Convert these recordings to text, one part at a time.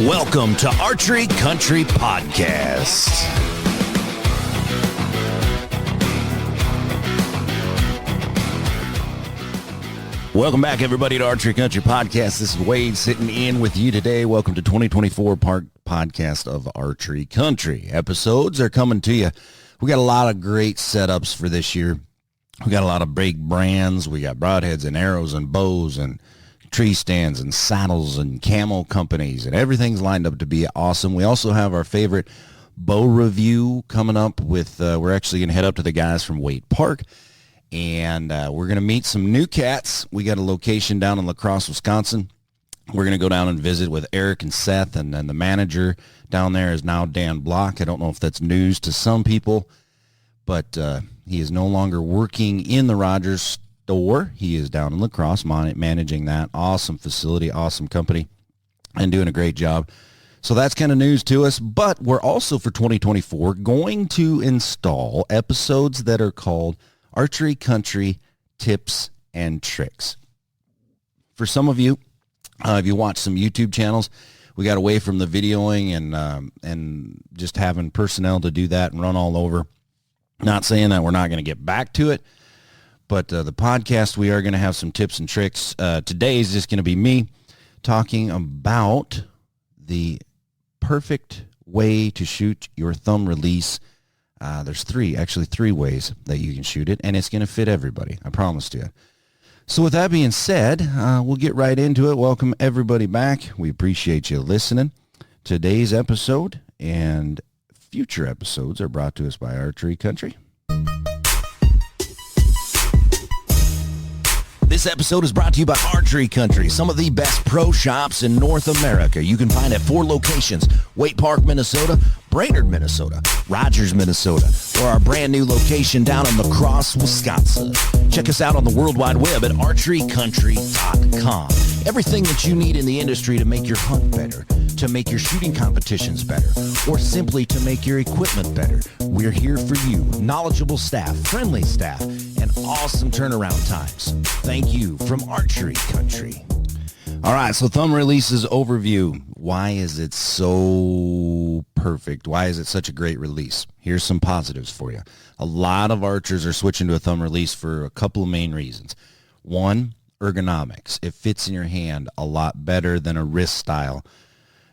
Welcome to Archery Country Podcast. Welcome back, everybody, to Archery Country Podcast. This is Wade sitting in with you today. Welcome to 2024 podcast of Archery Country. Episodes are coming to you. We got a lot of great setups for this year. We got a lot of big brands. We got broadheads and arrows and bows and tree stands and saddles and camo companies, and everything's lined up to be awesome. We also have our favorite bow review coming up with, we're actually going to head up to the guys from Waite Park, and we're going to meet some new cats. We got a location down in La Crosse, Wisconsin. We're going to go down and visit with Eric and Seth, and then the manager down there is now Dan Block. I don't know if that's news to some people, but he is no longer working in the Rogers store. He is down in La Crosse managing that awesome facility, awesome company, and doing a great job. So that's kind of news to us, but we're also for 2024 going to install episodes that are called Archery Country Tips and Tricks. For some of you, if you watch some YouTube channels, we got away from the videoing and just having personnel to do that and run all over. Not saying that we're not going to get back to it, but the podcast, we are going to have some tips and tricks. Today is just going to be me talking about the perfect way to shoot your thumb release. There's three ways that you can shoot it, and it's going to fit everybody. I promise you. So with that being said, we'll get right into it. Welcome everybody back. We appreciate you listening. Today's episode and future episodes are brought to us by Archery Country. This episode is brought to you by Archery Country, some of the best pro shops in North America. You can find at 4 locations: Waite Park, Minnesota; Brainerd, Minnesota; Rogers, Minnesota; or our brand new location down in La Crosse, Wisconsin. Check us out on the World Wide Web at archerycountry.com. Everything that you need in the industry to make your hunt better, to make your shooting competitions better, or simply to make your equipment better. We're here for you. Knowledgeable staff, friendly staff, and awesome turnaround times. Thank you from Archery Country. All right, so thumb releases overview. Why is it so perfect? Why is it such a great release? Here's some positives for you. A lot of archers are switching to a thumb release for a couple of main reasons. One, ergonomics. It fits in your hand a lot better than a wrist style.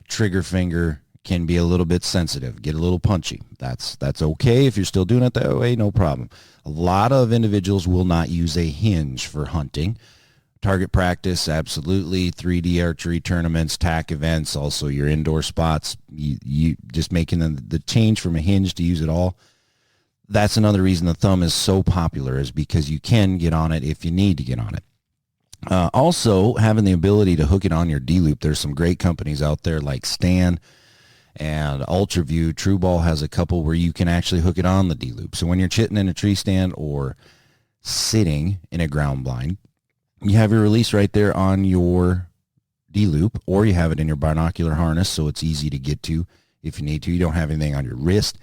Trigger finger can be a little bit sensitive, get a little punchy. That's okay if you're still doing it that way, no problem. A lot of individuals will not use a hinge for hunting. Target practice, absolutely. 3D archery tournaments, TAC events, also your indoor spots. You just making the change from a hinge to use it all. That's another reason the thumb is so popular, is because you can get on it if you need to get on it. Also, having the ability to hook it on your D-loop. There's some great companies out there like Stan and UltraView. TrueBall has a couple where you can actually hook it on the D-loop. So when you're chitting in a tree stand or sitting in a ground blind, you have your release right there on your D-loop, or you have it in your binocular harness, so it's easy to get to if you need to. You don't have anything on your wrist.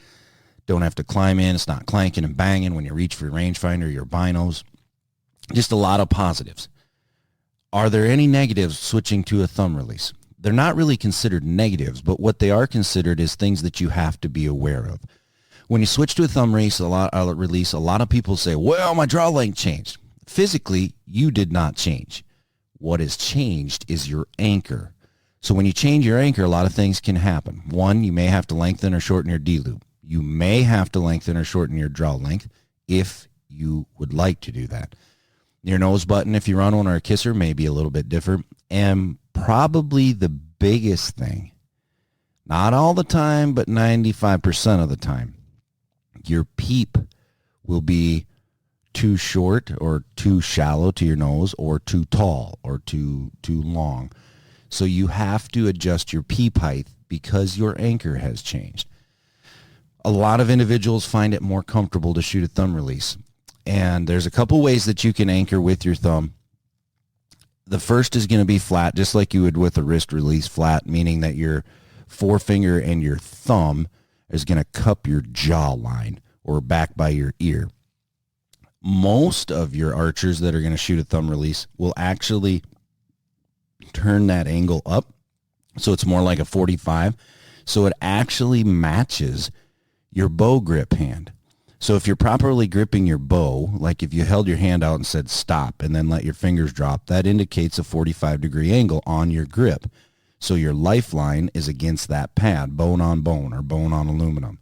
Don't have to climb in. It's not clanking and banging when you reach for your rangefinder, your binos. Just a lot of positives. Are there any negatives switching to a thumb release? They're not really considered negatives, but what they are considered is things that you have to be aware of. When you switch to a thumb release, a lot of people say, well, my draw length changed. Physically, you did not change. What has changed is your anchor. So when you change your anchor, a lot of things can happen. One, you may have to lengthen or shorten your D-loop. You may have to lengthen or shorten your draw length if you would like to do that. Your nose button, if you run one, or a kisser, may be a little bit different. And probably the biggest thing, not all the time, but 95% of the time, your peep will be too short or too shallow to your nose, or too tall or too long. So you have to adjust your peep height because your anchor has changed. A lot of individuals find it more comfortable to shoot a thumb release. And there's a couple ways that you can anchor with your thumb. The first is going to be flat, just like you would with a wrist release, flat, meaning that your forefinger and your thumb is going to cup your jaw line or back by your ear. Most of your archers that are going to shoot a thumb release will actually turn that angle up So it's more like a 45. So it actually matches your bow grip hand. So if you're properly gripping your bow, like if you held your hand out and said stop and then let your fingers drop, that indicates a 45-degree angle on your grip. So your lifeline is against that pad, bone on bone or bone on aluminum.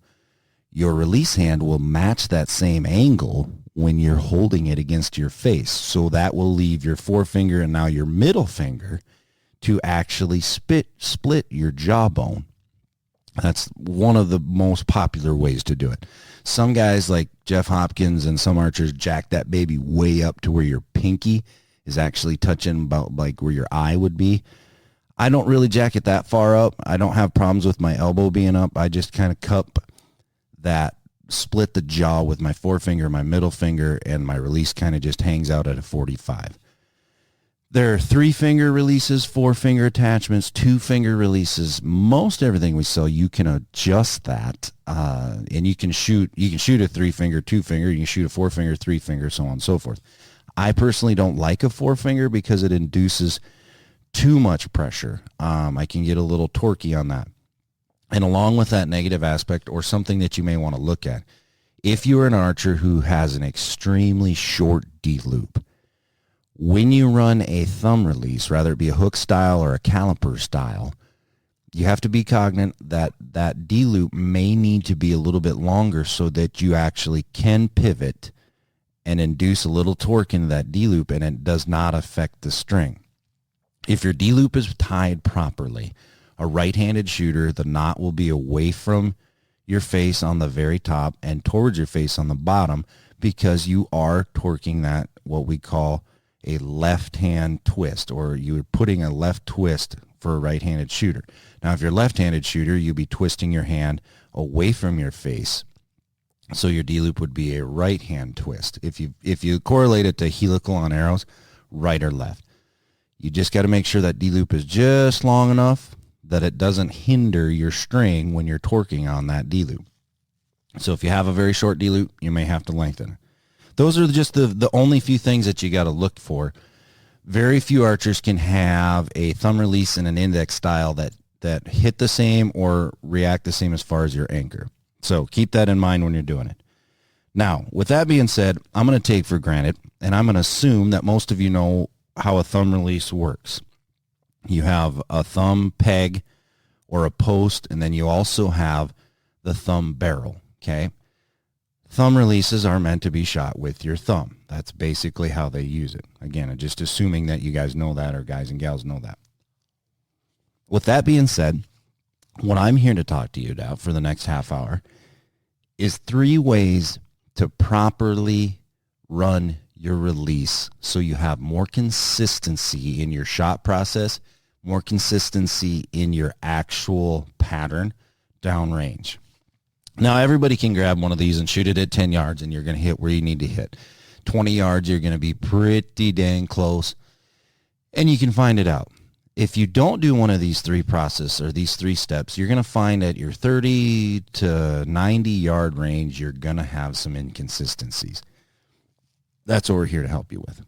Your release hand will match that same angle when you're holding it against your face. So that will leave your forefinger and now your middle finger to actually split your jawbone. That's one of the most popular ways to do it. Some guys like Jeff Hopkins and some archers jack that baby way up to where your pinky is actually touching about like where your eye would be. I don't really jack it that far up. I don't have problems with my elbow being up. I just kind of cup that, split the jaw with my forefinger, my middle finger, and my release kind of just hangs out at a 45. There are 3-finger releases, 4-finger attachments, 2-finger releases. Most everything we sell, you can adjust that, and you can shoot a 3-finger, 2-finger, you can shoot a 4-finger, 3-finger, so on and so forth. I personally don't like a 4-finger because it induces too much pressure. I can get a little torquey on that. And along with that negative aspect, or something that you may want to look at, if you're an archer who has an extremely short D-loop, when you run a thumb release, rather it be a hook style or a caliper style, you have to be cognizant that that D-loop may need to be a little bit longer so that you actually can pivot and induce a little torque into that D-loop, and it does not affect the string. If your D-loop is tied properly, a right-handed shooter, the knot will be away from your face on the very top and towards your face on the bottom, because you are torquing that, what we call a left-hand twist, or you're putting a left twist for a right-handed shooter. Now, if you're a left-handed shooter, you'll be twisting your hand away from your face, so your D-loop would be a right-hand twist. If you correlate it to helical on arrows, right or left. You just got to make sure that D-loop is just long enough that it doesn't hinder your string when you're torquing on that D-loop. So if you have a very short D-loop, you may have to lengthen it. Those are just the only few things that you got to look for. Very few archers can have a thumb release and an index style that hit the same or react the same as far as your anchor. So keep that in mind when you're doing it. Now, with that being said, I'm going to take for granted, and I'm going to assume that most of you know how a thumb release works. You have a thumb peg or a post, and then you also have the thumb barrel, okay? Thumb releases are meant to be shot with your thumb. That's basically how they use it. Again, I'm just assuming that you guys know that, or guys and gals know that. With that being said, what I'm here to talk to you about for the next half hour is 3 ways to properly run your release so you have more consistency in your shot process, more consistency in your actual pattern downrange. Now, everybody can grab one of these and shoot it at 10 yards, and you're going to hit where you need to hit. 20 yards, you're going to be pretty dang close, and you can find it out. If you don't do one of these 3 processes or these 3 steps, you're going to find at your 30 to 90 yard range, you're going to have some inconsistencies. That's what we're here to help you with.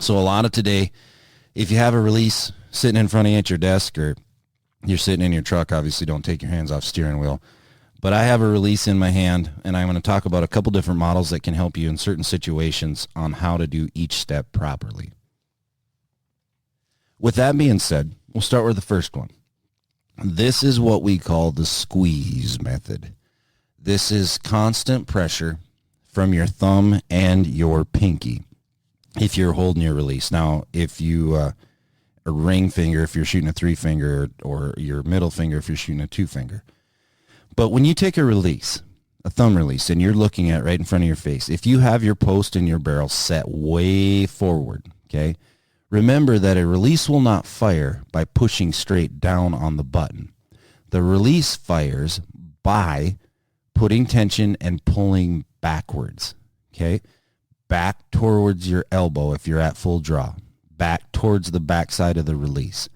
So a lot of today, if you have a release sitting in front of you at your desk, or you're sitting in your truck, obviously don't take your hands off steering wheel. But I have a release in my hand, and I'm going to talk about a couple different models that can help you in certain situations on how to do each step properly. With that being said, we'll start with the first one. This is what we call the squeeze method. This is constant pressure from your thumb and your pinky if you're holding your release. Now, if you a ring finger, if you're shooting a 3-finger, or your middle finger if you're shooting a 2-finger. But when you take a release, a thumb release, and you're looking at right in front of your face, if you have your post and your barrel set way forward, okay, remember that a release will not fire by pushing straight down on the button. The release fires by putting tension and pulling backwards, okay? Back towards your elbow if you're at full draw. Back towards the backside of the release.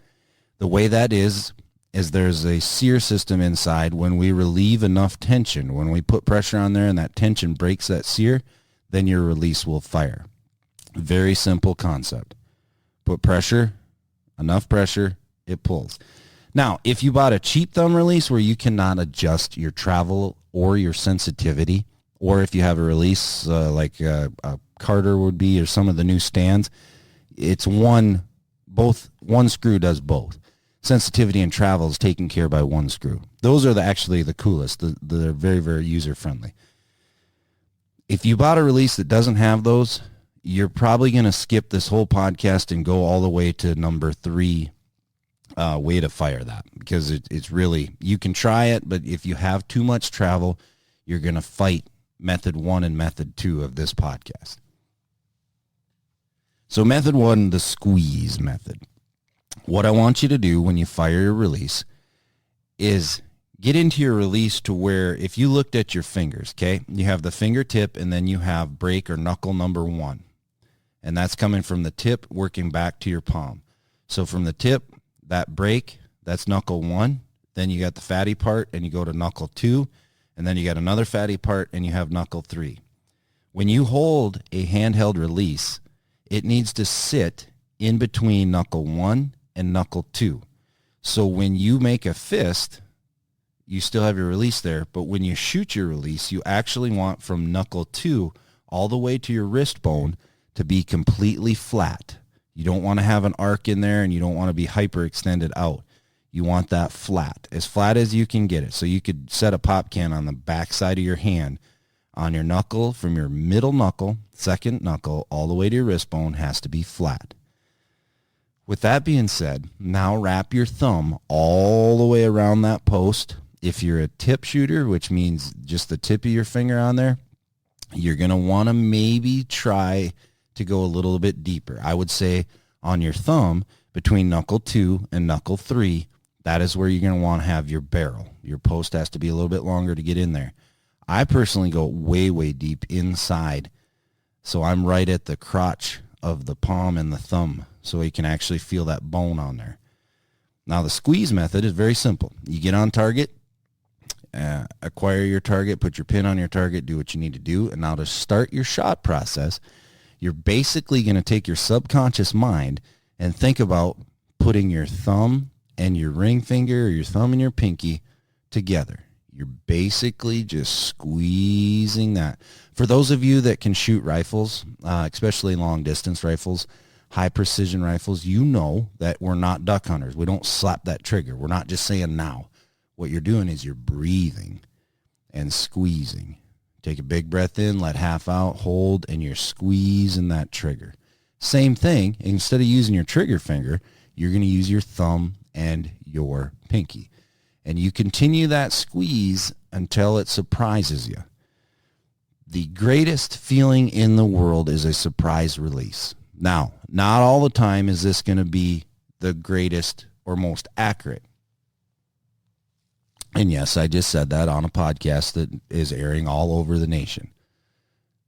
The way that is there's a sear system inside. When we relieve enough tension, when we put pressure on there and that tension breaks that sear, then your release will fire. Very simple concept. Put pressure, enough pressure, it pulls. Now, if you bought a cheap thumb release where you cannot adjust your travel or your sensitivity, or if you have a release like a Carter would be, or some of the new stands, it's one screw does both. Sensitivity and travel is taken care of by one screw. Those are actually the coolest. They're very, very user-friendly. If you bought a release that doesn't have those, you're probably going to skip this whole podcast and go all the way to number 3 way to fire that, because it's really, you can try it, but if you have too much travel, you're going to fight method 1 and method 2 of this podcast. So method 1, the squeeze method. What I want you to do when you fire your release is get into your release to where, if you looked at your fingers, okay, you have the fingertip and then you have break or knuckle number 1. And that's coming from the tip working back to your palm. So from the tip, that break, that's knuckle 1. Then you got the fatty part and you go to knuckle 2. And then you got another fatty part and you have knuckle 3. When you hold a handheld release, it needs to sit in between knuckle 1 and knuckle 2. So when you make a fist, you still have your release there, but when you shoot your release, you actually want from knuckle 2 all the way to your wrist bone to be completely flat. You don't want to have an arc in there, and you don't want to be hyperextended out. You want that flat as you can get it. So you could set a pop can on the back side of your hand. On your knuckle, from your middle knuckle, second knuckle, all the way to your wrist bone has to be flat. With that being said, now wrap your thumb all the way around that post. If you're a tip shooter, which means just the tip of your finger on there, you're going to want to maybe try to go a little bit deeper. I would say on your thumb, between knuckle 2 and knuckle 3, that is where you're going to want to have your barrel. Your post has to be a little bit longer to get in there. I personally go way, way deep inside, so I'm right at the crotch of the palm and the thumb, so you can actually feel that bone on there. Now, the squeeze method is very simple. You get on target, acquire your target, put your pin on your target, do what you need to do, and now to start your shot process, you're basically going to take your subconscious mind and think about putting your thumb and your ring finger, or your thumb and your pinky together. You're basically just squeezing that. For those of you that can shoot rifles, especially long-distance rifles, high-precision rifles, you know that we're not duck hunters. We don't slap that trigger. We're not just saying now. What you're doing is you're breathing and squeezing. Take a big breath in, let half out, hold, and you're squeezing that trigger. Same thing, instead of using your trigger finger, you're going to use your thumb and your pinky. And you continue that squeeze until it surprises you. The greatest feeling in the world is a surprise release. Now, not all the time is this going to be the greatest or most accurate. And yes, I just said that on a podcast that is airing all over the nation.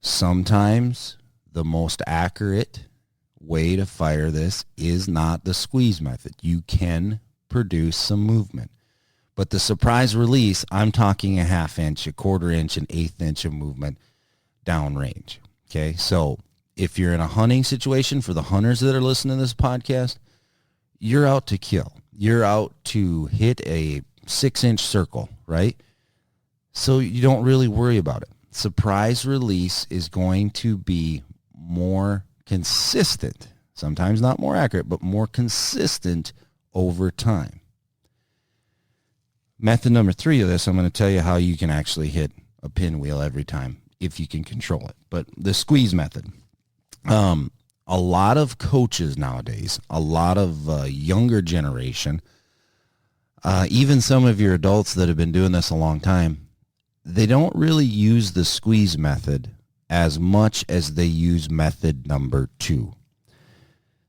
Sometimes the most accurate way to fire this is not the squeeze method. You can produce some movement. But the surprise release, I'm talking a half inch, a quarter inch, an eighth inch of movement downrange. Okay, so if you're in a hunting situation, for the hunters that are listening to this podcast, you're out to kill. You're out to hit a 6-inch circle, right? So you don't really worry about it. Surprise release is going to be more consistent, sometimes not more accurate, but more consistent over time. Method number 3 of this, I'm going to tell you how you can actually hit a pinwheel every time if you can control it. But the squeeze method, a lot of coaches nowadays, a lot of younger generation, even some of your adults that have been doing this a long time, they don't really use the squeeze method as much as they use method number 2.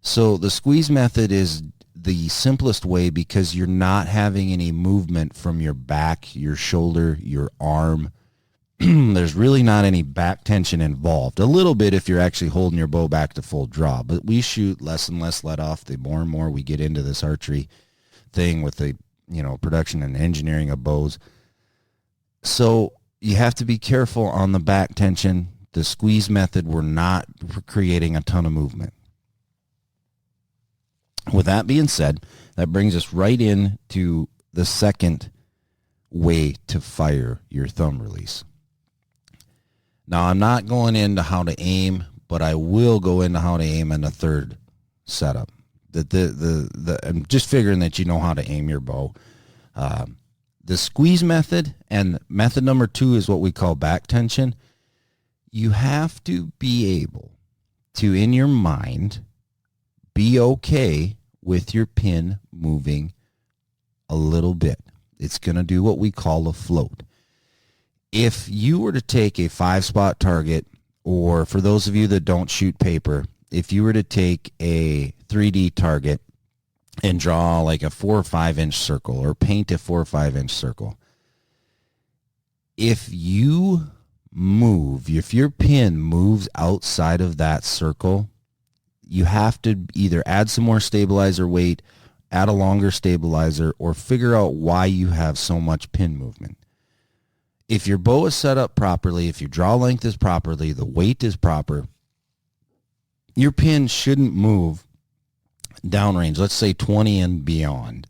So the squeeze method is the simplest way because you're not having any movement from your back, your shoulder, your arm. There's really not any back tension involved. A little bit if you're actually holding your bow back to full draw, but we shoot less and less let off the more and more we get into this archery thing with the, production and engineering of bows. So you have to be careful on the back tension. The squeeze method, we're not creating a ton of movement. With that being said, that brings us right into the second way to fire your thumb release. Now, I'm not going into how to aim, but I will go into how to aim in the third setup. I'm just figuring that you know how to aim your bow. The squeeze method and method number 2 is what we call back tension. You have to be able to, in your mind, be okay with your pin moving a little bit. It's going to do what we call a float. If you were to take a 5-spot target, or for those of you that don't shoot paper, if you were to take a 3D target and draw like a 4 or 5 inch circle, or paint a 4 or 5 inch circle, if your pin moves outside of that circle, you have to either add some more stabilizer weight, add a longer stabilizer, or figure out why you have so much pin movement. If your bow is set up properly, if your draw length is properly, the weight is proper, your pin shouldn't move downrange, let's say 20 and beyond,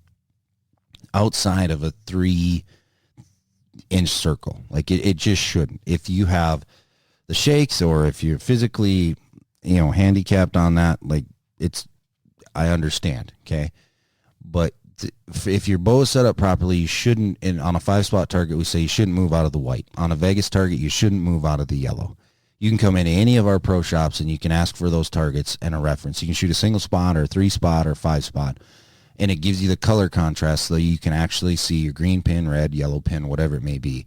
outside of a 3-inch circle. Like it just shouldn't. If you have the shakes, or if you're physically, handicapped on that, like I understand, okay? But if your bow is set up properly, you shouldn't, on a 5-spot target, we say you shouldn't move out of the white. On a Vegas target, you shouldn't move out of the yellow. You can come into any of our pro shops and you can ask for those targets and a reference. You can shoot a single spot or 3-spot or 5-spot, and it gives you the color contrast so you can actually see your green pin, red, yellow pin, whatever it may be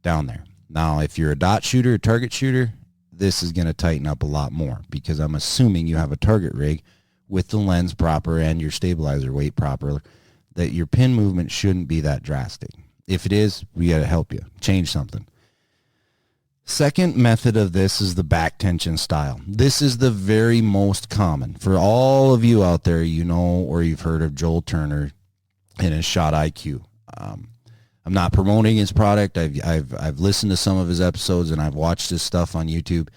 down there. Now, if you're a dot shooter, a target shooter, this is going to tighten up a lot more, because I'm assuming you have a target rig with the lens proper and your stabilizer weight proper, that your pin movement shouldn't be that drastic. If it is, we got to help you change something. Second method of this is the back tension style. This is the very most common. For all of you out there, or you've heard of Joel Turner and his Shot IQ. I'm not promoting his product. I've listened to some of his episodes, and I've watched his stuff on YouTube,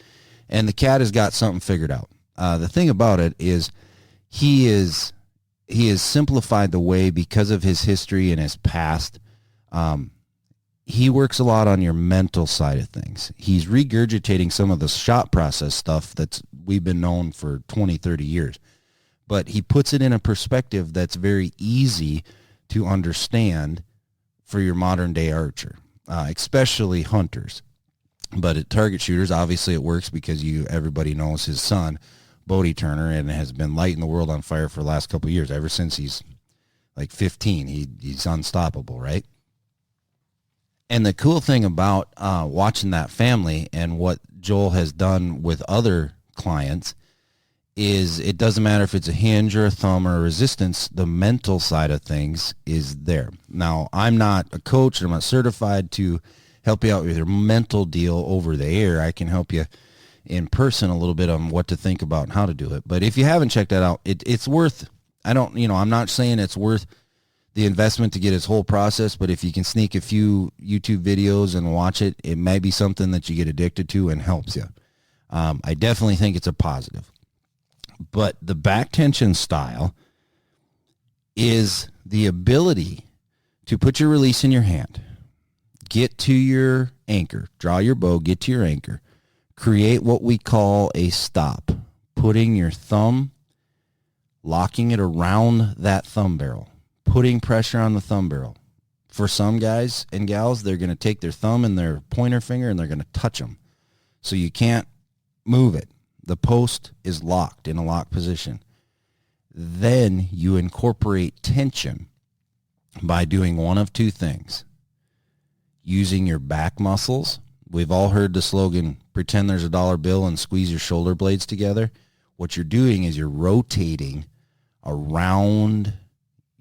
and the cat has got something figured out. The thing about it is he has simplified the way, because of his history and his past. He works a lot on your mental side of things. He's regurgitating some of the shot process stuff that's we've been known for 20, 30 years. But he puts it in a perspective that's very easy to understand for your modern day archer, especially hunters. But at target shooters, obviously it works because everybody knows his son, Bodie Turner, and has been lighting the world on fire for the last couple of years. Ever since he's like 15, he's unstoppable, right? And the cool thing about watching that family and what Joel has done with other clients is it doesn't matter if it's a hinge or a thumb or a resistance, the mental side of things is there. Now, I'm not a coach, I'm not certified to help you out with your mental deal over the air. I can help you in person a little bit on what to think about and how to do it. But if you haven't checked that out, it's worth, I'm not saying it's worth the investment to get his whole process, but if you can sneak a few YouTube videos and watch it, it may be something that you get addicted to and helps you. I definitely think it's a positive. But the back tension style is the ability to put your release in your hand, get to your anchor, draw your bow, get to your anchor, create what we call a stop, putting your thumb, locking it around that thumb barrel, putting pressure on the thumb barrel. For some guys and gals, they're going to take their thumb and their pointer finger and they're going to touch them. So you can't move it. The post is locked in a locked position. Then you incorporate tension by doing one of two things. Using your back muscles. We've all heard the slogan, pretend there's a dollar bill and squeeze your shoulder blades together. What you're doing is you're rotating around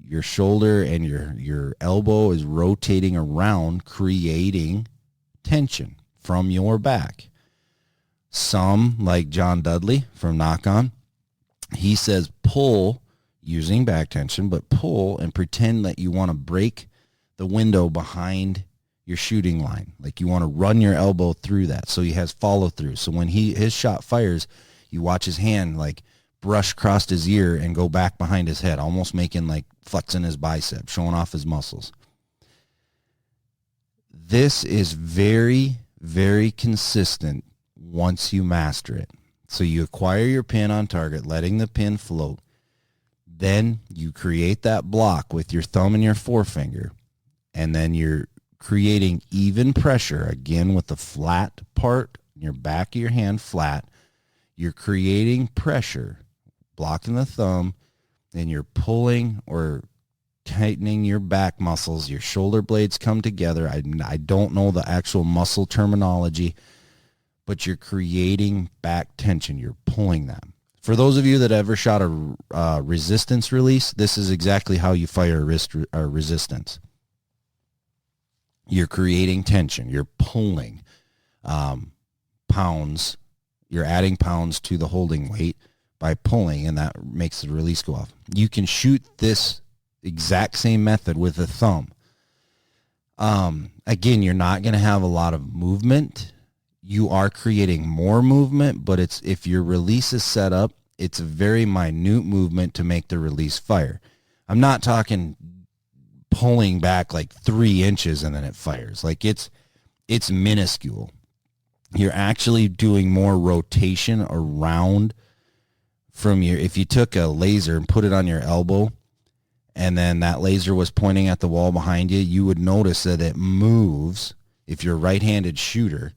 your shoulder, and your elbow is rotating around, creating tension from your back. Some, like John Dudley from Knock On, he says pull using back tension, but pull and pretend that you want to break the window behind your shooting line. Like you want to run your elbow through that. So he has follow through. So when his shot fires, you watch his hand like brush across his ear and go back behind his head, almost making like flexing his bicep, showing off his muscles. This is very, very consistent once you master it. So you acquire your pin on target, letting the pin float. Then you create that block with your thumb and your forefinger, and then you're creating even pressure, again with the flat part, your back of your hand flat. You're creating pressure, blocking the thumb, and you're pulling or tightening your back muscles. Your shoulder blades come together. I don't know the actual muscle terminology, but you're creating back tension. You're pulling them. For those of you that ever shot a resistance release, this is exactly how you fire a resistance. You're creating tension. You're pulling pounds. You're adding pounds to the holding weight by pulling, and that makes the release go off. You can shoot this exact same method with a thumb. Again, you're not going to have a lot of movement. You are creating more movement, but if your release is set up, it's a very minute movement to make the release fire. I'm not talking pulling back like 3 inches and then it fires. Like it's minuscule. You're actually doing more rotation around from if you took a laser and put it on your elbow and then that laser was pointing at the wall behind you, you would notice that it moves. If you're a right-handed shooter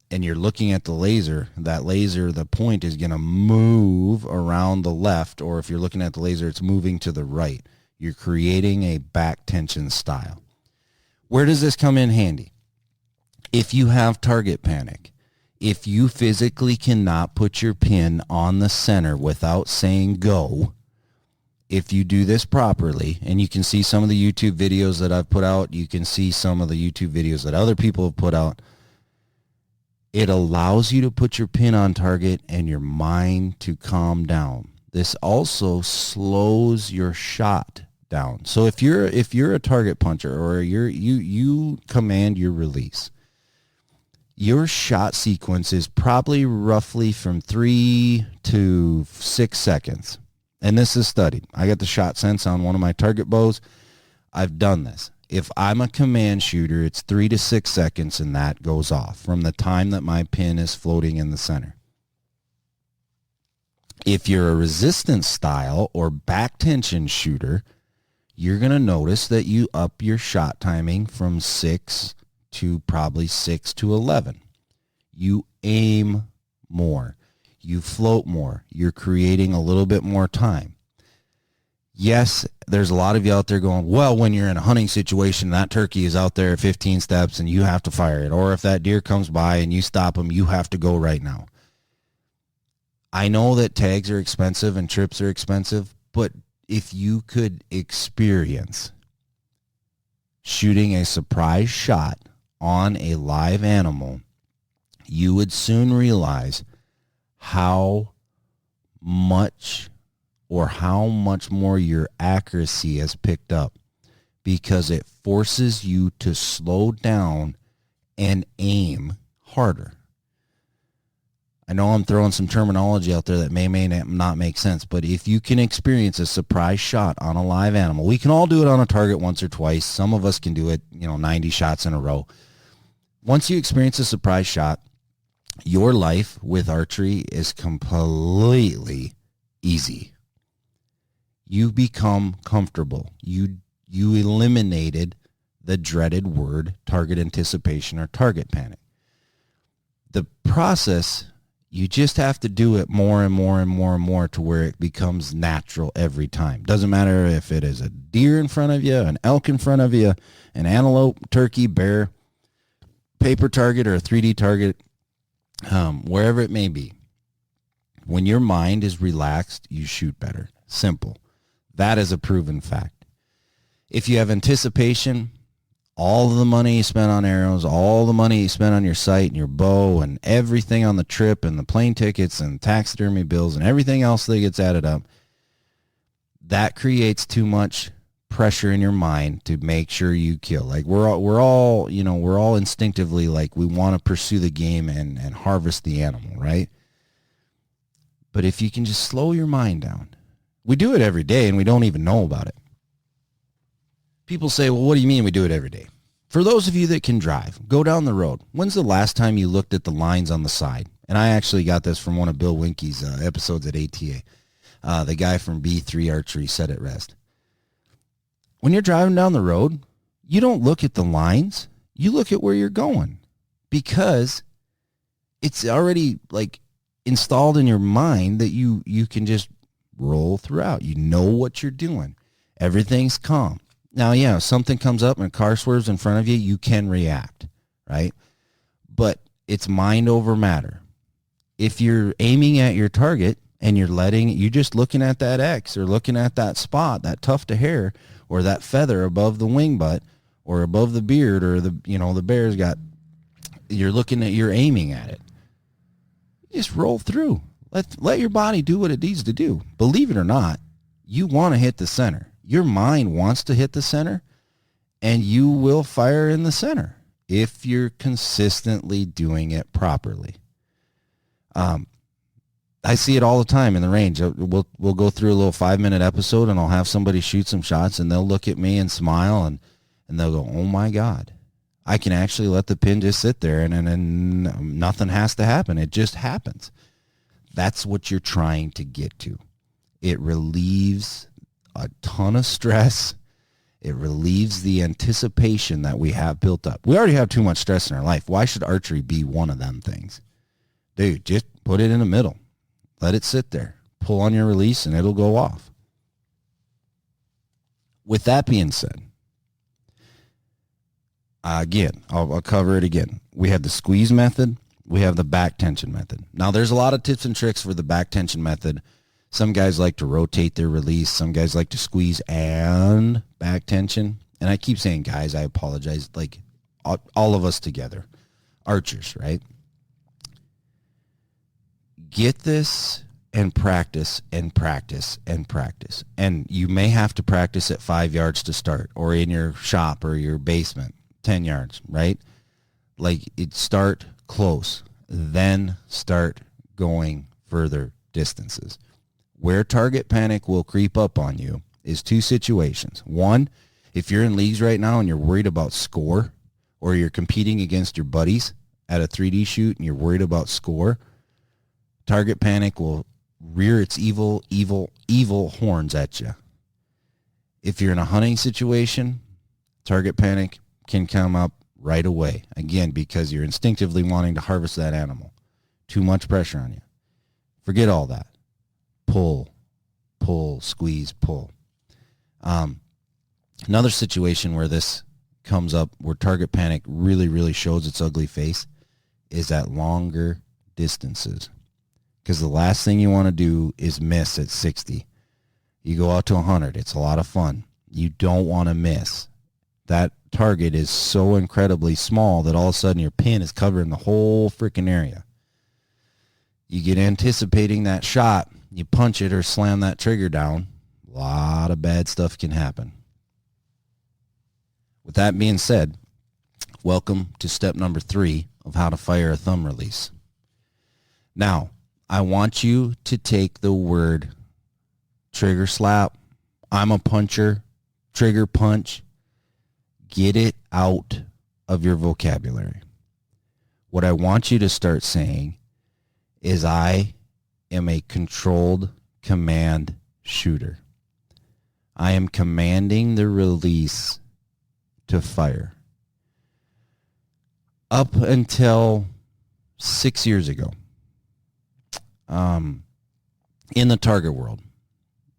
and you're looking at the laser, the point is going to move around the left, or if you're looking at the laser, it's moving to the right. You're creating a back tension style. Where does this come in handy? If you have target panic, if you physically cannot put your pin on the center without saying go, if you do this properly, and you can see some of the YouTube videos that I've put out, you can see some of the YouTube videos that other people have put out, it allows you to put your pin on target and your mind to calm down. This also slows your shot down. So if you're a target puncher or you command your release, your shot sequence is probably roughly from 3 to 6 seconds. And this is studied. I got the shot sense on one of my target bows. I've done this. If I'm a command shooter, it's 3 to 6 seconds and that goes off from the time that my pin is floating in the center. If you're a resistance style or back tension shooter, you're going to notice that you up your shot timing from 6 to probably 6 to 11. You aim more. You float more. You're creating a little bit more time. Yes, there's a lot of you out there going, well, when you're in a hunting situation, that turkey is out there at 15 steps and you have to fire it. Or if that deer comes by and you stop him, you have to go right now. I know that tags are expensive and trips are expensive, but if you could experience shooting a surprise shot on a live animal, you would soon realize how much more your accuracy has picked up, because it forces you to slow down and aim harder. I know I'm throwing some terminology out there that may not make sense, but if you can experience a surprise shot on a live animal, we can all do it on a target once or twice. Some of us can do it, 90 shots in a row. Once you experience a surprise shot, your life with archery is completely easy. You become comfortable. You eliminated the dreaded word target anticipation or target panic. The process, you just have to do it more and more and more and more to where it becomes natural every time. Doesn't matter if it is a deer in front of you, an elk in front of you, an antelope, turkey, bear, paper target, or a 3D target, wherever it may be. When your mind is relaxed, you shoot better. Simple. That is a proven fact. If you have anticipation, all of the money you spent on arrows, all the money you spent on your sight and your bow and everything on the trip and the plane tickets and taxidermy bills and everything else that gets added up, that creates too much pressure in your mind to make sure you kill. Like we're all instinctively like we want to pursue the game and harvest the animal, right? But if you can just slow your mind down, we do it every day and we don't even know about it. People say, well, what do you mean we do it every day? For those of you that can drive, go down the road. When's the last time you looked at the lines on the side? And I actually got this from one of Bill Winke's episodes at ATA. The guy from B3 Archery Set at Rest. When you're driving down the road, you don't look at the lines. You look at where you're going because it's already like installed in your mind that you can just roll throughout. You know what you're doing. Everything's calm. Now, yeah, if something comes up and a car swerves in front of you, you can react, right? But it's mind over matter. If you're aiming at your target and you're just looking at that X or looking at that spot, that tuft of hair or that feather above the wing butt or above the beard or the bear's got, you're aiming at it. Just roll through. Let your body do what it needs to do. Believe it or not, you want to hit the center. Your mind wants to hit the center, and you will fire in the center if you're consistently doing it properly. I see it all the time in the range. We'll go through a little 5-minute episode, and I'll have somebody shoot some shots, and they'll look at me and smile, and they'll go, oh, my God. I can actually let the pin just sit there, and nothing has to happen. It just happens. That's what you're trying to get to. It relieves a ton of stress. It relieves the anticipation that we have built up. We already have too much stress in our life. Why should archery be one of them things? Dude, just put it in the middle. Let it sit there. Pull on your release and it'll go off. With that being said, again, I'll cover it again. We have the squeeze method. We have the back tension method. Now, there's a lot of tips and tricks for the back tension method. Some guys like to rotate their release. Some guys like to squeeze and back tension. And I keep saying guys, I apologize. Like all of us together. Archers, right? Get this and practice and practice and practice. And you may have to practice at 5 yards to start or in your shop or your basement, 10 yards, right? Like start close, then start going further distances. Where target panic will creep up on you is two situations. One, if you're in leagues right now and you're worried about score or you're competing against your buddies at a 3D shoot and you're worried about score, target panic will rear its evil horns at you. If you're in a hunting situation, target panic can come up right away. Again, because you're instinctively wanting to harvest that animal. Too much pressure on you. Forget all that. Pull, squeeze, pull. Another situation where this comes up, where target panic really, really shows its ugly face, is at longer distances. Because the last thing you want to do is miss at 60. You go out to 100. It's a lot of fun. You don't want to miss. That target is so incredibly small that all of a sudden your pin is covering the whole freaking area. You get anticipating that shot. You punch it or slam that trigger down, a lot of bad stuff can happen. With that being said, welcome to step number 3 of how to fire a thumb release. Now, I want you to take the word trigger slap, I'm a puncher, trigger punch, get it out of your vocabulary. What I want you to start saying is I am a controlled command shooter. I am commanding the release to fire. Up until 6 years ago, in the target world,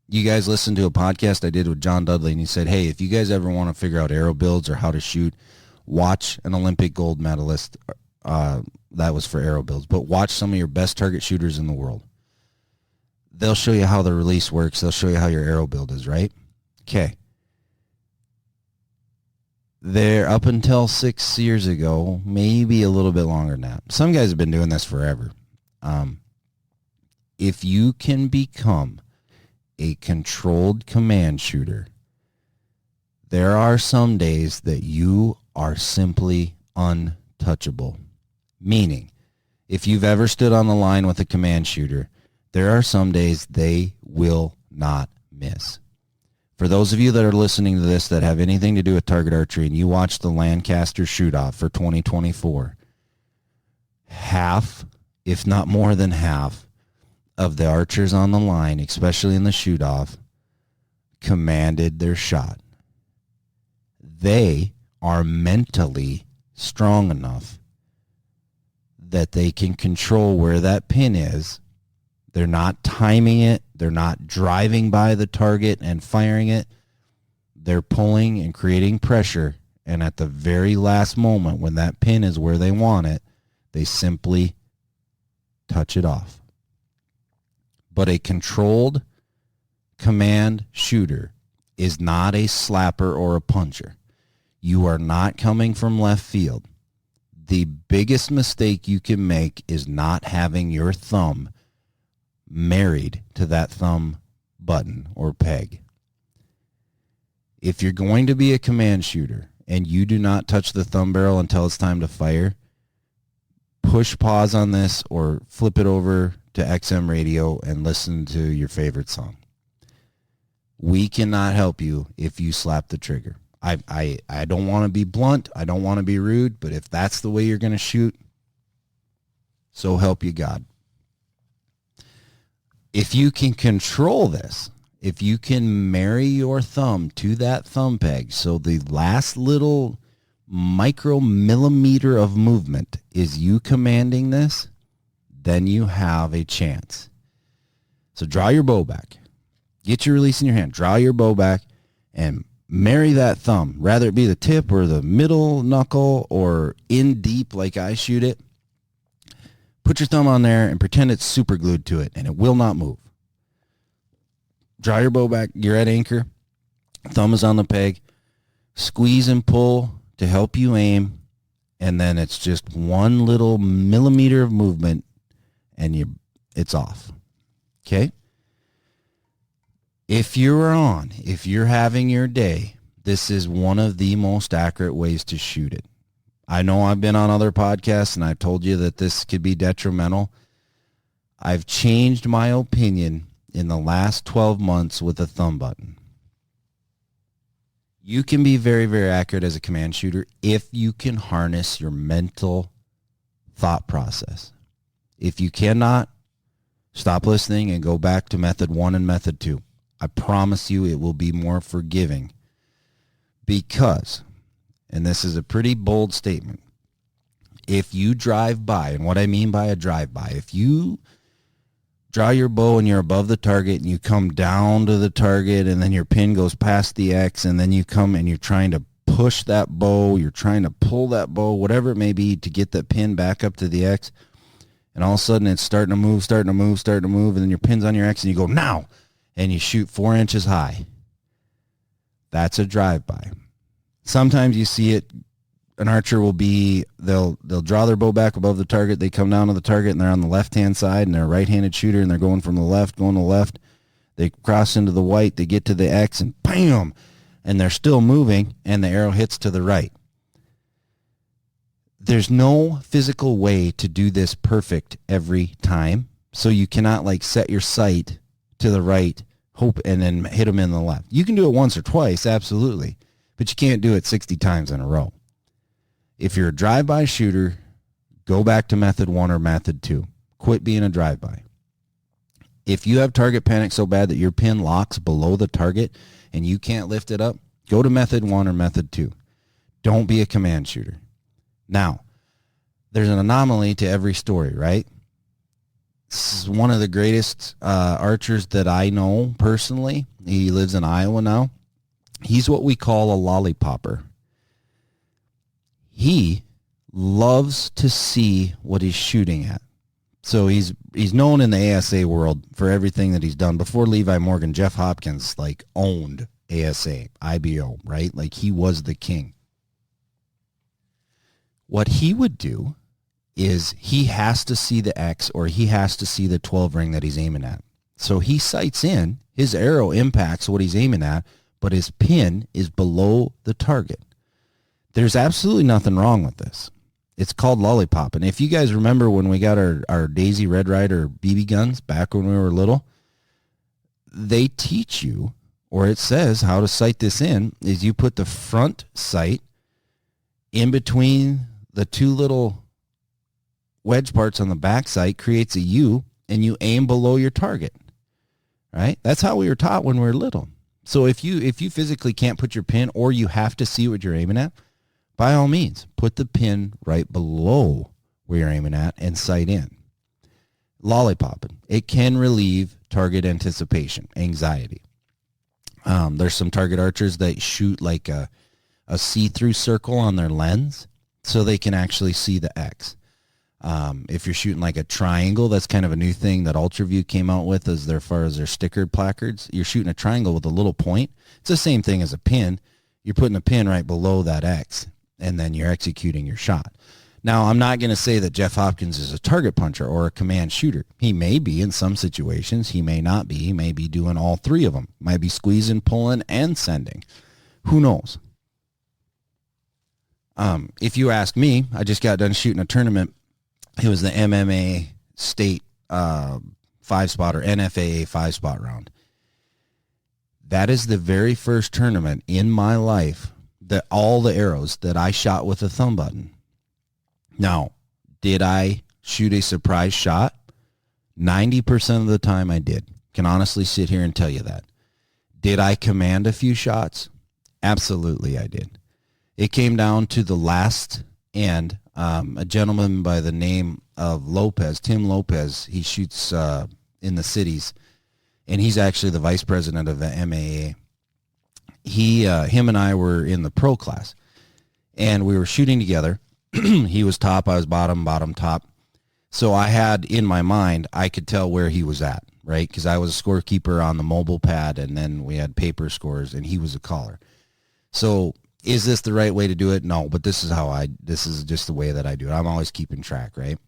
you guys listened to a podcast I did with John Dudley, and he said, hey, if you guys ever want to figure out arrow builds or how to shoot, watch an Olympic gold medalist. That was for arrow builds, but watch some of your best target shooters in the world. They'll show you how the release works. They'll show you how your arrow build is, right? Okay. There, up until 6 years ago, maybe a little bit longer than that. Some guys have been doing this forever. If you can become a controlled command shooter, there are some days that you are simply untouchable. Meaning, if you've ever stood on the line with a command shooter, There are some days they will not miss. For those of you that are listening to this that have anything to do with target archery and you watch the Lancaster shoot-off for 2024, half, if not more than half, of the archers on the line, especially in the shoot-off, commanded their shot. They are mentally strong enough that they can control where that pin is. They're not timing it. They're not driving by the target and firing it. They're pulling and creating pressure. And at the very last moment, when that pin is where they want it, they simply touch it off. But a controlled command shooter is not a slapper or a puncher. You are not coming from left field. The biggest mistake you can make is not having your thumb married to that thumb button or peg. If you're going to be a command shooter and you do not touch the thumb barrel until it's time to fire, push pause on this or flip it over to XM radio and listen to your favorite song. We cannot help you if you slap the trigger. I don't want to be blunt. I don't want to be rude, but if that's the way you're going to shoot, so help you God. If you can control this, if you can marry your thumb to that thumb peg so the last little micromillimeter of movement is you commanding this, then you have a chance. So draw your bow back. Get your release in your hand. Draw your bow back and marry that thumb. Rather it be the tip or the middle knuckle or in deep like I shoot it. Put your thumb on there and pretend it's super glued to it and it will not move. Draw your bow back. You're at anchor. Thumb is on the peg. Squeeze and pull to help you aim. And then it's just one little millimeter of movement and it's off. Okay? If you're having your day, this is one of the most accurate ways to shoot it. I know I've been on other podcasts and I've told you that this could be detrimental. I've changed my opinion in the last 12 months with a thumb button. You can be very, very accurate as a command shooter if you can harness your mental thought process. If you cannot, stop listening and go back to method 1 and method 2. I promise you it will be more forgiving because, and this is a pretty bold statement, if you drive by, and what I mean by a drive-by, if you draw your bow and you're above the target and you come down to the target and then your pin goes past the X and then you come and you're trying to push that bow, you're trying to pull that bow, whatever it may be to get that pin back up to the X, and all of a sudden it's starting to move, and then your pin's on your X and you go, now! And you shoot 4 inches high. That's a drive-by. Sometimes you see it, an archer will be, they'll draw their bow back above the target, they come down to the target and they're on the left-hand side and they're a right-handed shooter and they're going from the left, going to the left. They cross into the white, they get to the X and bam! And they're still moving and the arrow hits to the right. There's no physical way to do this perfect every time, so you cannot like set your sight to the right, hope, and then hit them in the left. You can do it once or twice, absolutely, but you can't do it 60 times in a row. If you're a drive-by shooter, go back to method 1 or method 2. Quit being a drive-by. If you have target panic so bad that your pin locks below the target and you can't lift it up, go to method 1 or method 2. Don't be a command shooter. Now, there's an anomaly to every story, right? This is one of the greatest archers that I know personally. He lives in Iowa now. He's what we call a lollipopper. He loves to see what he's shooting at. So he's known in the ASA world for everything that he's done. Before Levi Morgan, Jeff Hopkins like owned ASA, IBO, right? Like he was the king. What he would do is he has to see the X or he has to see the 12 ring that he's aiming at. So he sights in, his arrow impacts what he's aiming at, but his pin is below the target. There's absolutely nothing wrong with this. It's called Lollipop. And if you guys remember when we got our Daisy Red Ryder BB guns back when we were little, they teach you, or it says how to sight this in, is you put the front sight in between the two little wedge parts on the back sight, creates a U, and you aim below your target, right? That's how we were taught when we were little. So if you physically can't put your pin, or you have to see what you're aiming at, by all means, put the pin right below where you're aiming at and sight in. Lollipopping. It can relieve target anticipation, anxiety. There's some target archers that shoot like a see-through circle on their lens so they can actually see the X. If you're shooting like a triangle, that's kind of a new thing that UltraView came out with as far as their sticker placards. You're shooting a triangle with a little point. It's the same thing as a pin. You're putting a pin right below that X, and then you're executing your shot. Now, I'm not going to say that Jeff Hopkins is a target puncher or a command shooter. He may be in some situations. He may not be. He may be doing all three of them. Might be squeezing, pulling, and sending. Who knows? If you ask me, I just got done shooting a tournament. It was the MMA state 5-spot or NFAA 5-spot round. That is the very first tournament in my life that all the arrows that I shot with a thumb button. Now, did I shoot a surprise shot? 90% of the time I did. Can honestly sit here and tell you that. Did I command a few shots? Absolutely I did. It came down to the last end. A gentleman by the name of Lopez, Tim Lopez, he shoots in the cities, and he's actually the vice president of the MAA. Him and I were in the pro class, and we were shooting together. He was top, I was bottom, top. So I had in my mind, I could tell where he was at, right? Because I was a scorekeeper on the mobile pad, and then we had paper scores, and he was a caller. So is this the right way to do it? No, but this is just the way that I do it. I'm always keeping track, right?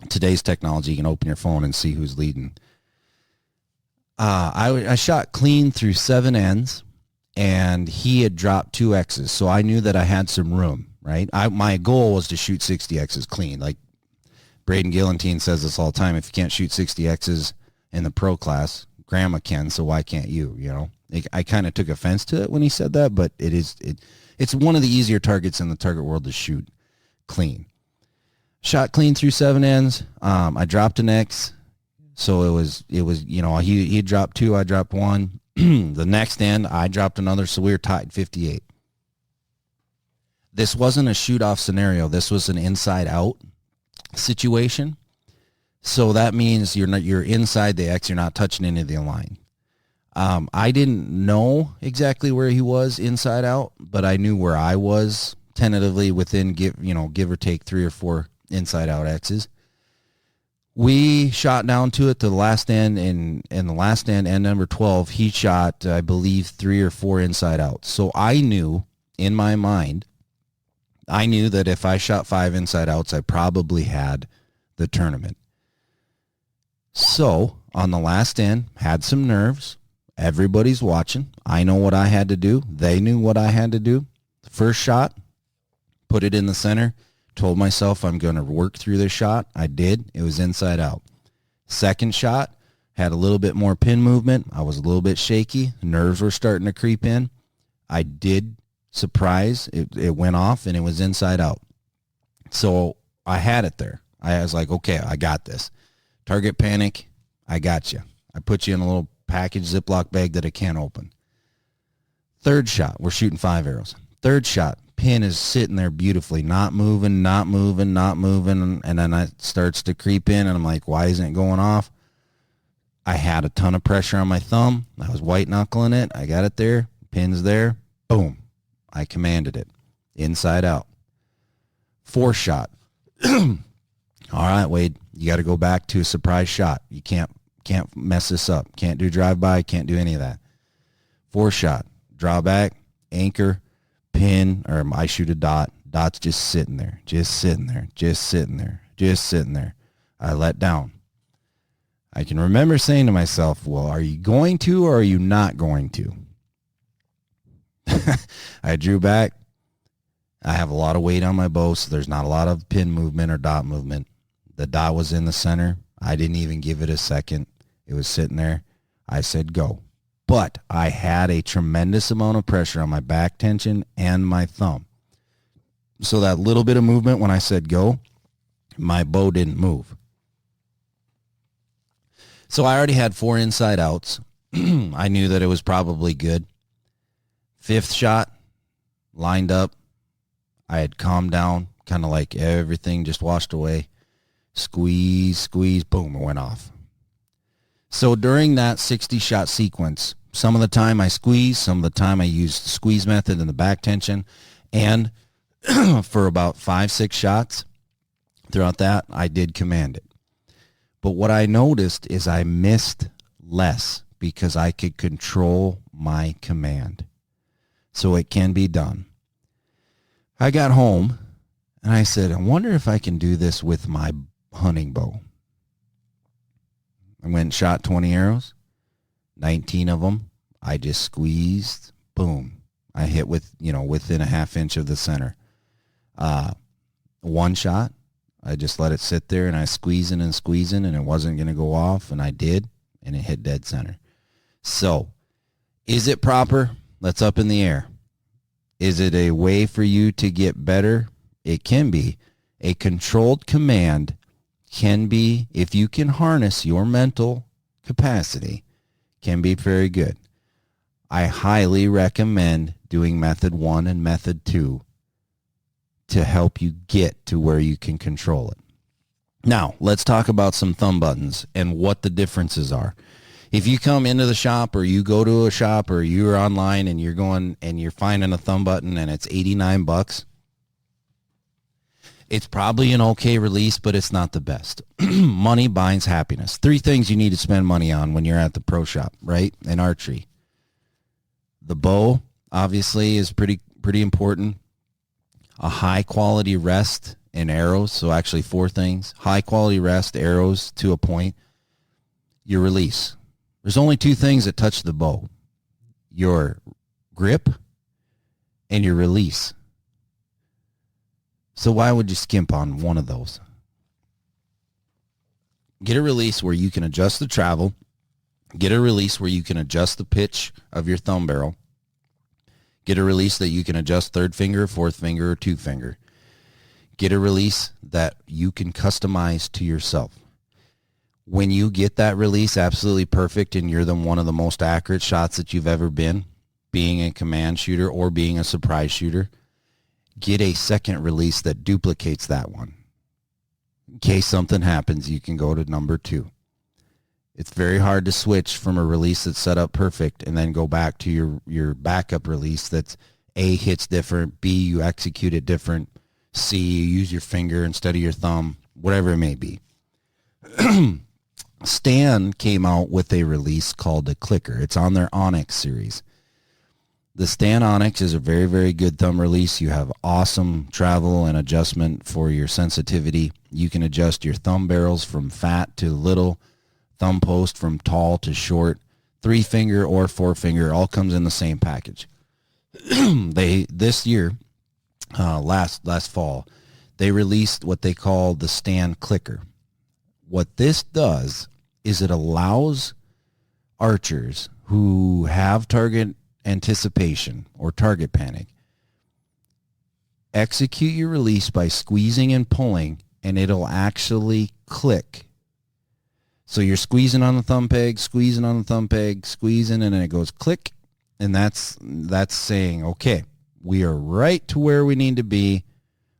Today's technology, you can open your phone and see who's leading. I shot clean through 7 ends, and he had dropped 2 X's, so I knew that I had some room, right? My goal was to shoot 60 X's clean. Like Braden Gillantine says this all the time, if you can't shoot 60 X's in the pro class, grandma can, so why can't you, you know? I kind of took offense to it when he said that, but it's one of the easier targets in the target world to shoot clean. Shot clean through 7 ends. I dropped an X, so it was you know, he dropped 2, I dropped 1. The next end, I dropped another, so we were tied 58. This wasn't a shoot-off scenario. This was an inside-out situation. So that means you're inside the X, you're not touching any of the line. I didn't know exactly where he was inside out, but I knew where I was tentatively within give or take 3 or 4 inside out X's. We shot down to it to the last end, and the last end number 12, he shot, I believe, 3 or 4 inside out. So I knew in my mind, I knew that if I shot 5 inside outs, I probably had the tournament. So on the last end, had some nerves. Everybody's watching. I know what I had to do. They knew what I had to do. First shot, put it in the center. Told myself I'm going to work through this shot. I did. It was inside out. Second shot, had a little bit more pin movement. I was a little bit shaky. Nerves were starting to creep in. I did surprise. It went off, and it was inside out. So I had it there. I was like, okay, I got this. Target panic, I got you. I put you in a little package Ziploc bag that I can't open. Third shot, we're shooting 5 arrows. Third shot, pin is sitting there beautifully, not moving, and then it starts to creep in, and I'm like, why isn't it going off? I had a ton of pressure on my thumb. I was white knuckling it. I got it there. Pin's there. Boom. I commanded it. Inside out. Fourth shot. All right, Wade, you got to go back to a surprise shot. You can't mess this up. Can't do drive-by. Can't do any of that. Fourth shot. Draw back. Anchor. Pin. Or I shoot a dot. Dot's just sitting there. Just sitting there. Just sitting there. Just sitting there. I let down. I can remember saying to myself, well, are you going to or are you not going to? I drew back. I have a lot of weight on my bow, so there's not a lot of pin movement or dot movement. The dot was in the center. I didn't even give it a second. It was sitting there. I said go. But I had a tremendous amount of pressure on my back tension and my thumb. So that little bit of movement when I said go, my bow didn't move. So I already had 4 inside outs. I knew that it was probably good. 5th shot, lined up. I had calmed down, kind of like everything just washed away. Squeeze, boom, it went off. So during that 60-shot sequence, some of the time I squeezed, some of the time I used the squeeze method and the back tension, and for about 5-6 shots throughout that, I did command it. But what I noticed is I missed less because I could control my command. So it can be done. I got home and I said, I wonder if I can do this with my hunting bow. I went and shot 20 arrows, 19 of them. I just squeezed, boom. I hit within a half inch of the center. One shot, I just let it sit there and I squeezing and it wasn't going to go off, and I did, and it hit dead center. So, is it proper? That's up in the air. Is it a way for you to get better? It can be. A controlled command can be, if you can harness your mental capacity, can be very good. I highly recommend doing method 1 and method 2 to help you get to where you can control it. Now, let's talk about some thumb buttons and what the differences are. If you come into the shop, or you go to a shop, or you're online and you're going and you're finding a thumb button and it's $89, it's probably an okay release, but it's not the best. Money buys happiness. 3 things you need to spend money on when you're at the pro shop, right? In archery. The bow, obviously, is pretty important. A high quality rest and arrows. So actually 4 things. High quality rest, arrows to a point. Your release. There's only 2 things that touch the bow. Your grip and your release. So why would you skimp on one of those? Get a release where you can adjust the travel. Get a release where you can adjust the pitch of your thumb barrel. Get a release that you can adjust 3rd finger, 4th finger, or 2 finger. Get a release that you can customize to yourself. When you get that release absolutely perfect and you're one of the most accurate shots that you've ever been, being a command shooter or being a surprise shooter, get a second release that duplicates that one. In case something happens, you can go to number 2. It's very hard to switch from a release that's set up perfect and then go back to your backup release that's A, hits different, B, you execute it different, C, you use your finger instead of your thumb, whatever it may be. Stan came out with a release called the Clicker. It's on their Onyx series. The Stan Onyx is a very, very good thumb release. You have awesome travel and adjustment for your sensitivity. You can adjust your thumb barrels from fat to little, thumb post from tall to short, 3-finger or 4-finger, all comes in the same package. This year, last fall, they released what they call the Stan Clicker. What this does is it allows archers who have target anticipation or target panic, execute your release by squeezing and pulling, and it'll actually click. So you're squeezing on the thumb peg, squeezing on the thumb peg, squeezing, and then it goes click, and that's saying, okay, we are right to where we need to be.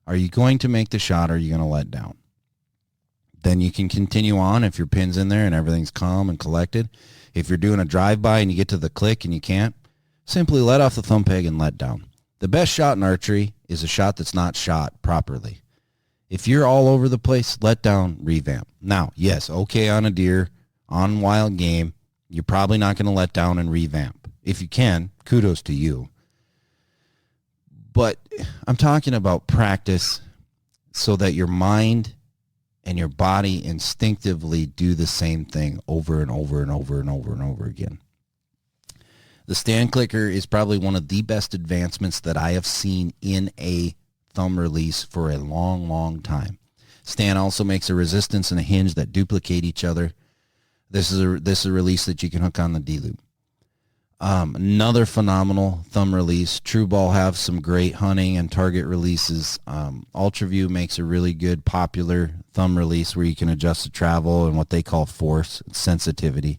Are you going to make the shot, or are you going to let down? Then you can continue on if your pin's in there and everything's calm and collected. If you're doing a drive-by and you get to the click and you can't, simply let off the thumb peg and let down. The best shot in archery is a shot that's not shot properly. If you're all over the place, let down, revamp. Now, yes, okay, on a deer, on wild game, you're probably not going to let down and revamp. If you can, kudos to you. But I'm talking about practice so that your mind and your body instinctively do the same thing over and over and over and over and over again. The Stan Clicker is probably one of the best advancements that I have seen in a thumb release for a long, long time. Stan also makes a resistance and a hinge that duplicate each other. This is a release that you can hook on the D-loop. Another phenomenal thumb release. True Ball have some great hunting and target releases. UltraView makes a really good popular thumb release where you can adjust the travel and what they call force sensitivity.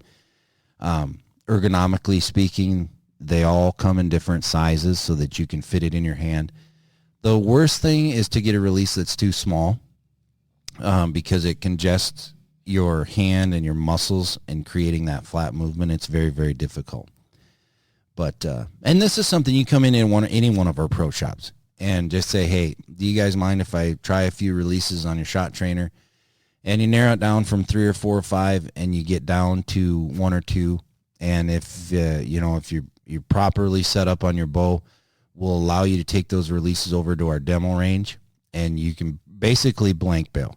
Ergonomically speaking, they all come in different sizes so that you can fit it in your hand. The worst thing is to get a release that's too small because it congests your hand and your muscles and creating that flat movement. It's very, very difficult. But and this is something you come in any one of our pro shops and just say, hey, do you guys mind if I try a few releases on your shot trainer? And you narrow it down from 3 or 4 or 5, and you get down to 1 or 2. And if if you're properly set up on your bow, we'll allow you to take those releases over to our demo range, and you can basically blank bail.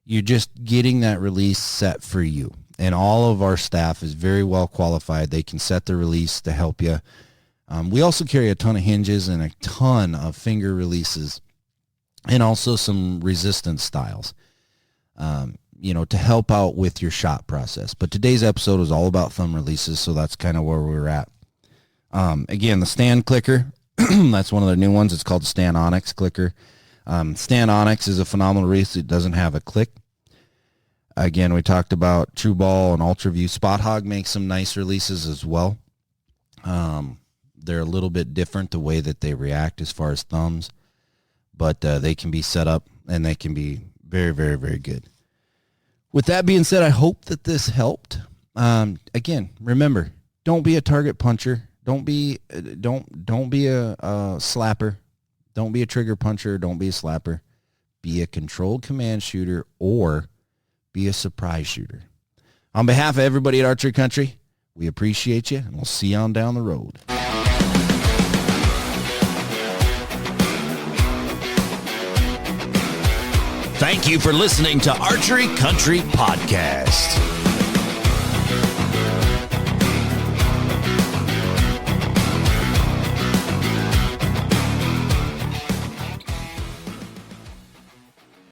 You're just getting that release set for you. And all of our staff is very well qualified. They can set the release to help you. We also carry a ton of hinges and a ton of finger releases and also some resistance styles, to help out with your shot process. But today's episode is all about thumb releases, so that's kind of where we're at. Again, the Stan clicker, that's one of the new ones. It's called the Stan Onyx clicker. Stan Onyx is a phenomenal release. It doesn't have a click. Again, we talked about True Ball and UltraView. Spot Hog makes some nice releases as well. They're a little bit different the way that they react as far as thumbs, but they can be set up and they can be very, very, very good. With that being said, I hope that this helped. Again, remember, don't be a target puncher. Don't be a slapper. Don't be a trigger puncher. Don't be a slapper. Be a controlled command shooter or be a surprise shooter. On behalf of everybody at Archery Country, we appreciate you, and we'll see you on down the road. Thank you for listening to Archery Country Podcast.